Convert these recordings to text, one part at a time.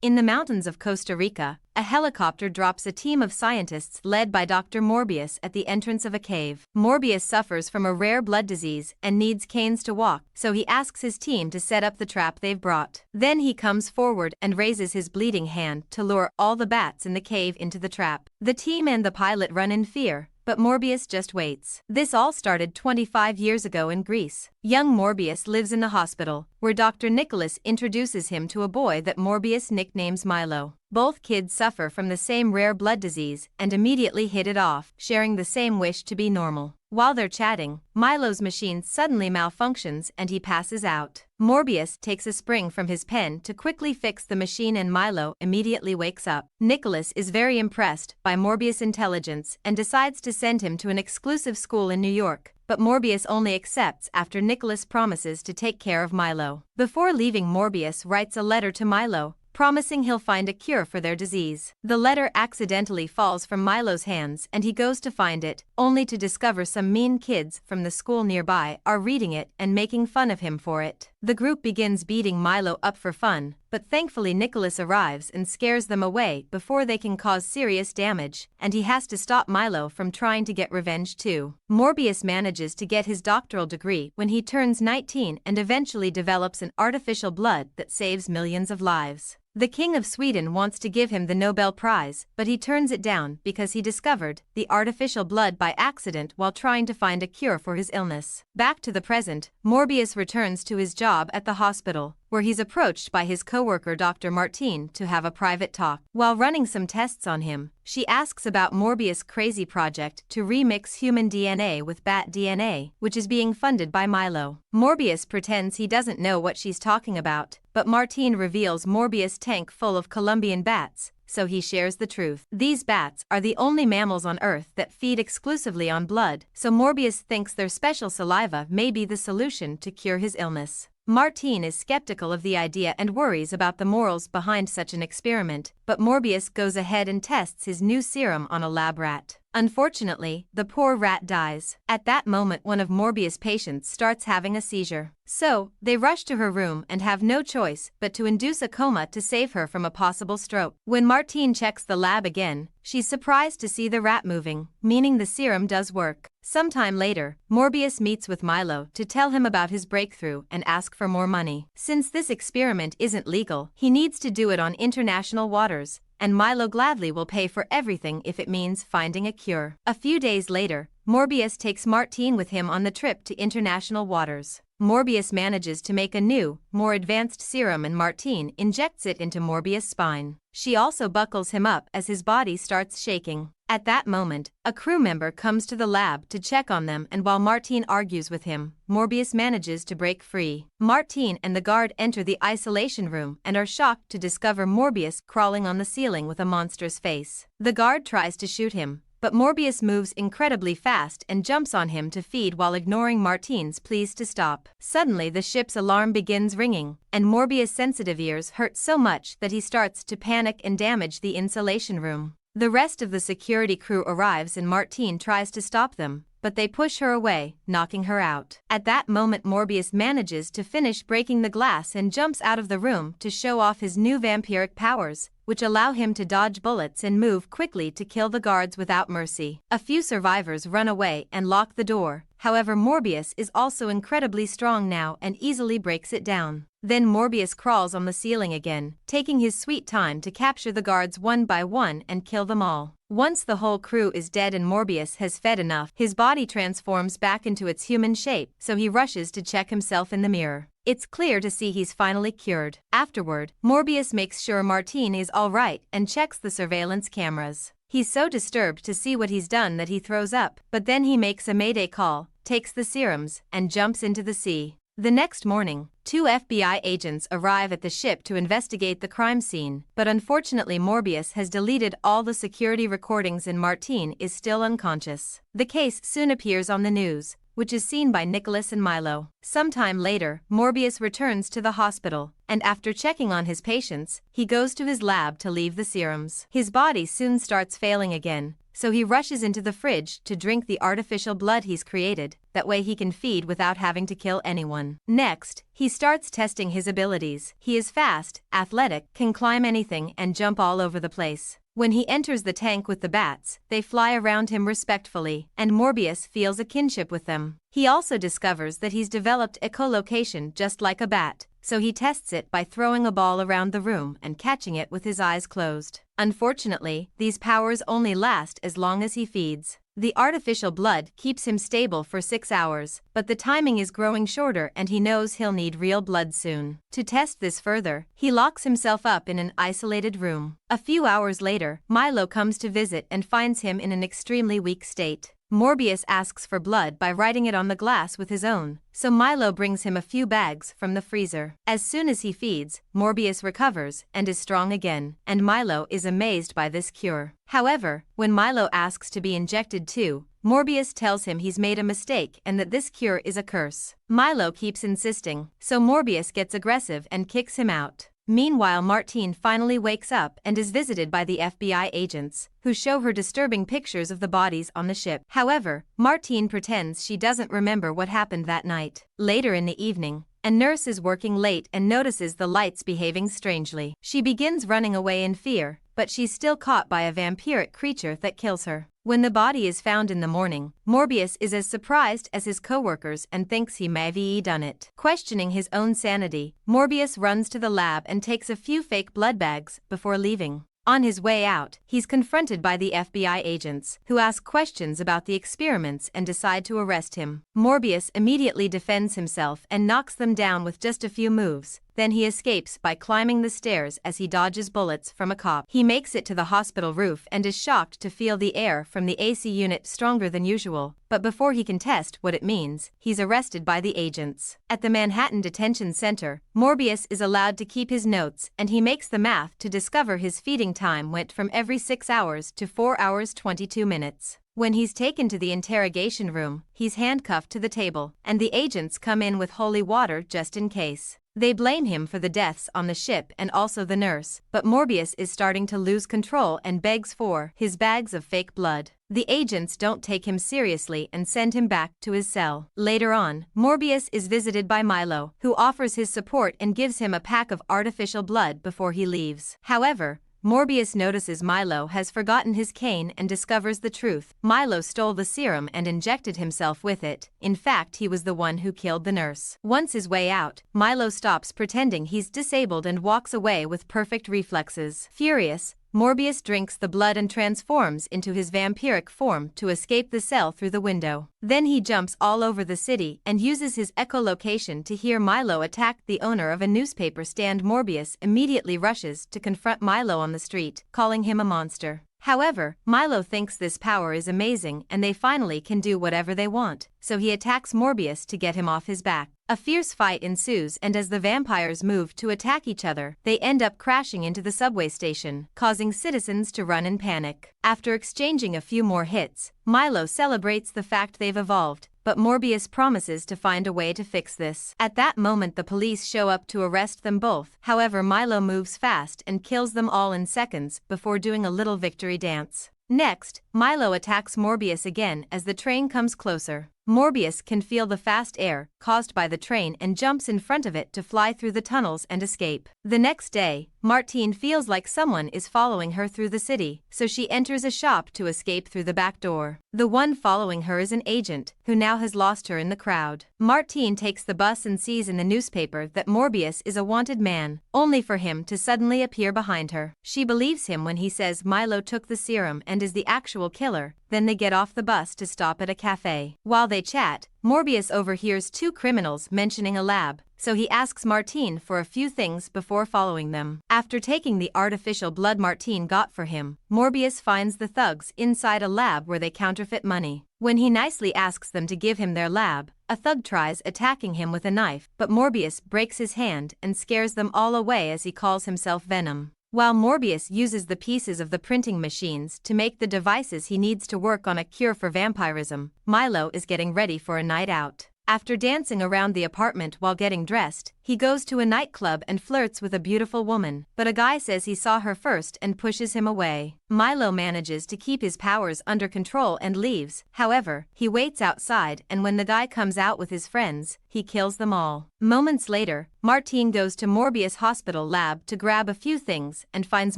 In the mountains of Costa Rica, a helicopter drops a team of scientists led by Dr. Morbius at the entrance of a cave. Morbius suffers from a rare blood disease and needs canes to walk, so he asks his team to set up the trap they've brought. Then he comes forward and raises his bleeding hand to lure all the bats in the cave into the trap. The team and the pilot run in fear, but Morbius just waits. This all started 25 years ago in Greece. Young Morbius lives in the hospital, where Dr. Nicholas introduces him to a boy that Morbius nicknames Milo. Both kids suffer from the same rare blood disease and immediately hit it off, sharing the same wish to be normal. While they're chatting, Milo's machine suddenly malfunctions and he passes out. Morbius takes a spring from his pen to quickly fix the machine and Milo immediately wakes up. Nicholas is very impressed by Morbius' intelligence and decides to send him to an exclusive school in New York, but Morbius only accepts after Nicholas promises to take care of Milo. Before leaving, Morbius writes a letter to Milo, promising he'll find a cure for their disease. The letter accidentally falls from Milo's hands and he goes to find it, only to discover some mean kids from the school nearby are reading it and making fun of him for it. The group begins beating Milo up for fun, but thankfully Nicholas arrives and scares them away before they can cause serious damage, and he has to stop Milo from trying to get revenge too. Morbius manages to get his doctoral degree when he turns 19 and eventually develops an artificial blood that saves millions of lives. The King of Sweden wants to give him the Nobel Prize, but he turns it down because he discovered the artificial blood by accident while trying to find a cure for his illness. Back to the present, Morbius returns to his job at the hospital, where he's approached by his coworker Dr. Martine to have a private talk. While running some tests on him, she asks about Morbius' crazy project to remix human DNA with bat DNA, which is being funded by Milo. Morbius pretends he doesn't know what she's talking about, but Martine reveals Morbius' tank full of Colombian bats, so he shares the truth. These bats are the only mammals on Earth that feed exclusively on blood, so Morbius thinks their special saliva may be the solution to cure his illness. Martine is skeptical of the idea and worries about the morals behind such an experiment, but Morbius goes ahead and tests his new serum on a lab rat. Unfortunately, the poor rat dies. At that moment, one of Morbius' patients starts having a seizure. So, they rush to her room and have no choice but to induce a coma to save her from a possible stroke. When Martine checks the lab again, she's surprised to see the rat moving, meaning the serum does work. Sometime later, Morbius meets with Milo to tell him about his breakthrough and ask for more money. Since this experiment isn't legal, he needs to do it on international waters, and Milo gladly will pay for everything if it means finding a cure. A few days later, Morbius takes Martine with him on the trip to international waters. Morbius manages to make a new, more advanced serum and Martine injects it into Morbius' spine. She also buckles him up as his body starts shaking. At that moment, a crew member comes to the lab to check on them, and while Martine argues with him, Morbius manages to break free. Martine and the guard enter the isolation room and are shocked to discover Morbius crawling on the ceiling with a monstrous face. The guard tries to shoot him, but Morbius moves incredibly fast and jumps on him to feed while ignoring Martine's pleas to stop. Suddenly the ship's alarm begins ringing, and Morbius' sensitive ears hurt so much that he starts to panic and damage the insulation room. The rest of the security crew arrives and Martine tries to stop them, but they push her away, knocking her out. At that moment, Morbius manages to finish breaking the glass and jumps out of the room to show off his new vampiric powers, which allow him to dodge bullets and move quickly to kill the guards without mercy. A few survivors run away and lock the door. However, Morbius is also incredibly strong now and easily breaks it down. Then Morbius crawls on the ceiling again, taking his sweet time to capture the guards one by one and kill them all. Once the whole crew is dead and Morbius has fed enough, his body transforms back into its human shape, so he rushes to check himself in the mirror. It's clear to see he's finally cured. Afterward, Morbius makes sure Martine is alright and checks the surveillance cameras. He's so disturbed to see what he's done that he throws up, but then he makes a mayday call, takes the serums, and jumps into the sea. The next morning, 2 FBI agents arrive at the ship to investigate the crime scene, but unfortunately Morbius has deleted all the security recordings and Martine is still unconscious. The case soon appears on the news, which is seen by Nicholas and Milo. Sometime later, Morbius returns to the hospital, and after checking on his patients, he goes to his lab to leave the serums. His body soon starts failing again, so he rushes into the fridge to drink the artificial blood he's created, that way he can feed without having to kill anyone. Next, he starts testing his abilities. He is fast, athletic, can climb anything and jump all over the place. When he enters the tank with the bats, they fly around him respectfully, and Morbius feels a kinship with them. He also discovers that he's developed echolocation just like a bat, so he tests it by throwing a ball around the room and catching it with his eyes closed. Unfortunately, these powers only last as long as he feeds. The artificial blood keeps him stable for 6 hours, but the timing is growing shorter and he knows he'll need real blood soon. To test this further, he locks himself up in an isolated room. A few hours later, Milo comes to visit and finds him in an extremely weak state. Morbius asks for blood by writing it on the glass with his own, so Milo brings him a few bags from the freezer. As soon as he feeds, Morbius recovers and is strong again, and Milo is amazed by this cure. However, when Milo asks to be injected too, Morbius tells him he's made a mistake and that this cure is a curse. Milo keeps insisting, so Morbius gets aggressive and kicks him out. Meanwhile, Martine finally wakes up and is visited by the FBI agents, who show her disturbing pictures of the bodies on the ship. However, Martine pretends she doesn't remember what happened that night. Later in the evening, a nurse is working late and notices the lights behaving strangely. She begins running away in fear, but she's still caught by a vampiric creature that kills her. When the body is found in the morning, Morbius is as surprised as his co-workers and thinks he may have done it. Questioning his own sanity, Morbius runs to the lab and takes a few fake blood bags before leaving. On his way out, he's confronted by the FBI agents, who ask questions about the experiments and decide to arrest him. Morbius immediately defends himself and knocks them down with just a few moves. Then he escapes by climbing the stairs as he dodges bullets from a cop. He makes it to the hospital roof and is shocked to feel the air from the AC unit stronger than usual, but before he can test what it means, he's arrested by the agents. At the Manhattan Detention Center, Morbius is allowed to keep his notes and he makes the math to discover his feeding time went from every 6 hours to 4 hours 22 minutes. When he's taken to the interrogation room, he's handcuffed to the table, and the agents come in with holy water just in case. They blame him for the deaths on the ship and also the nurse, but Morbius is starting to lose control and begs for his bags of fake blood. The agents don't take him seriously and send him back to his cell. Later on, Morbius is visited by Milo, who offers his support and gives him a pack of artificial blood before he leaves. However, Morbius notices Milo has forgotten his cane and discovers the truth. Milo stole the serum and injected himself with it. In fact, he was the one who killed the nurse. Once his way out, Milo stops pretending he's disabled and walks away with perfect reflexes. Furious, Morbius drinks the blood and transforms into his vampiric form to escape the cell through the window. Then he jumps all over the city and uses his echolocation to hear Milo attack the owner of a newspaper stand. Morbius immediately rushes to confront Milo on the street, calling him a monster. However, Milo thinks this power is amazing and they finally can do whatever they want, so he attacks Morbius to get him off his back. A fierce fight ensues, and as the vampires move to attack each other, they end up crashing into the subway station, causing citizens to run in panic. After exchanging a few more hits, Milo celebrates the fact they've evolved, but Morbius promises to find a way to fix this. At that moment, the police show up to arrest them both. However, Milo moves fast and kills them all in seconds before doing a little victory dance. Next, Milo attacks Morbius again as the train comes closer. Morbius can feel the fast air caused by the train and jumps in front of it to fly through the tunnels and escape. The next day, Martine feels like someone is following her through the city, so she enters a shop to escape through the back door. The one following her is an agent, who now has lost her in the crowd. Martine takes the bus and sees in the newspaper that Morbius is a wanted man, only for him to suddenly appear behind her. She believes him when he says Milo took the serum and is the actual killer. Then they get off the bus to stop at a cafe. While they chat, Morbius overhears two criminals mentioning a lab, so he asks Martine for a few things before following them. After taking the artificial blood Martine got for him, Morbius finds the thugs inside a lab where they counterfeit money. When he nicely asks them to give him their lab, a thug tries attacking him with a knife, but Morbius breaks his hand and scares them all away as he calls himself Venom. While Morbius uses the pieces of the printing machines to make the devices he needs to work on a cure for vampirism, Milo is getting ready for a night out. After dancing around the apartment while getting dressed, he goes to a nightclub and flirts with a beautiful woman, but a guy says he saw her first and pushes him away. Milo manages to keep his powers under control and leaves. However, he waits outside, and when the guy comes out with his friends, he kills them all. Moments later, Martine goes to Morbius' hospital lab to grab a few things and finds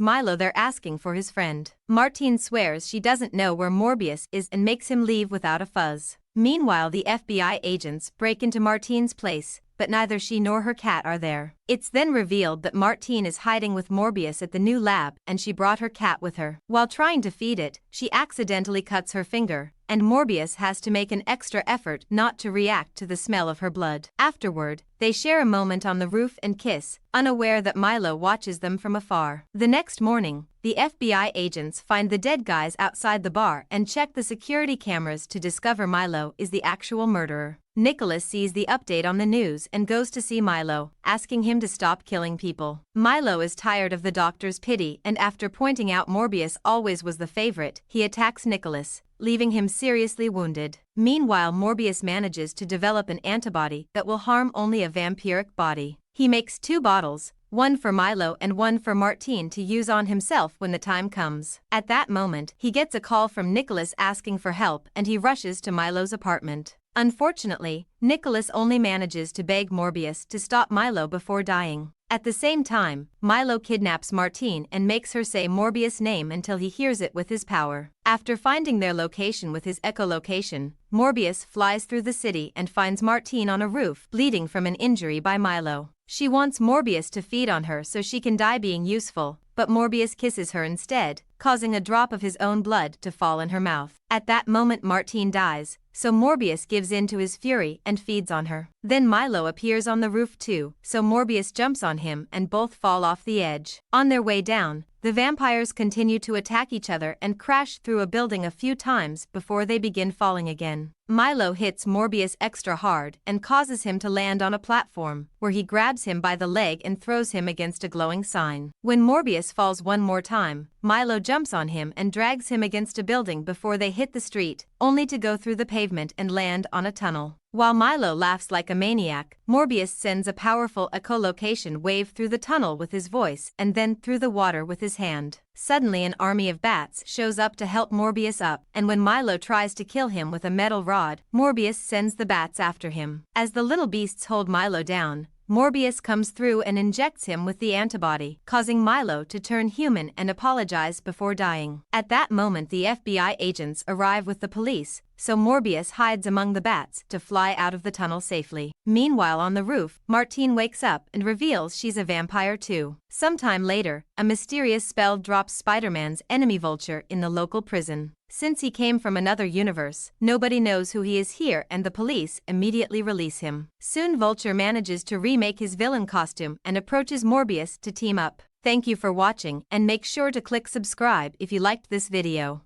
Milo there asking for his friend. Martine swears she doesn't know where Morbius is and makes him leave without a fuzz. Meanwhile, the FBI agents break into Martine's place, but neither she nor her cat are there. It's then revealed that Martine is hiding with Morbius at the new lab and she brought her cat with her. While trying to feed it, she accidentally cuts her finger, and Morbius has to make an extra effort not to react to the smell of her blood. Afterward, they share a moment on the roof and kiss, unaware that Milo watches them from afar. The next morning, the FBI agents find the dead guys outside the bar and check the security cameras to discover Milo is the actual murderer. Nicholas sees the update on the news and goes to see Milo, asking him to stop killing people. Milo is tired of the doctor's pity, and after pointing out Morbius always was the favorite, he attacks Nicholas, leaving him seriously wounded. Meanwhile, Morbius manages to develop an antibody that will harm only a vampiric body. He makes 2 bottles, one for Milo and one for Martine to use on himself when the time comes. At that moment, he gets a call from Nicholas asking for help and he rushes to Milo's apartment. Unfortunately, Nicholas only manages to beg Morbius to stop Milo before dying. At the same time, Milo kidnaps Martine and makes her say Morbius' name until he hears it with his power. After finding their location with his echolocation, Morbius flies through the city and finds Martine on a roof, bleeding from an injury by Milo. She wants Morbius to feed on her so she can die being useful, but Morbius kisses her instead, causing a drop of his own blood to fall in her mouth. At that moment, Martine dies, so Morbius gives in to his fury and feeds on her. Then Milo appears on the roof too, so Morbius jumps on him and both fall off the edge. On their way down, the vampires continue to attack each other and crash through a building a few times before they begin falling again. Milo hits Morbius extra hard and causes him to land on a platform, where he grabs him by the leg and throws him against a glowing sign. When Morbius falls one more time, Milo jumps on him and drags him against a building before they hit the street, only to go through the pavement and land on a tunnel. While Milo laughs like a maniac, Morbius sends a powerful echolocation wave through the tunnel with his voice and then through the water with his hand. Suddenly an army of bats shows up to help Morbius up, and when Milo tries to kill him with a metal rod, Morbius sends the bats after him. As the little beasts hold Milo down, Morbius comes through and injects him with the antibody, causing Milo to turn human and apologize before dying. At that moment, the FBI agents arrive with the police, so Morbius hides among the bats to fly out of the tunnel safely. Meanwhile, on the roof, Martine wakes up and reveals she's a vampire too. Sometime later, a mysterious spell drops Spider-Man's enemy Vulture in the local prison. Since he came from another universe, nobody knows who he is here and the police immediately release him. Soon Vulture manages to remake his villain costume and approaches Morbius to team up. Thank you for watching and make sure to click subscribe if you liked this video.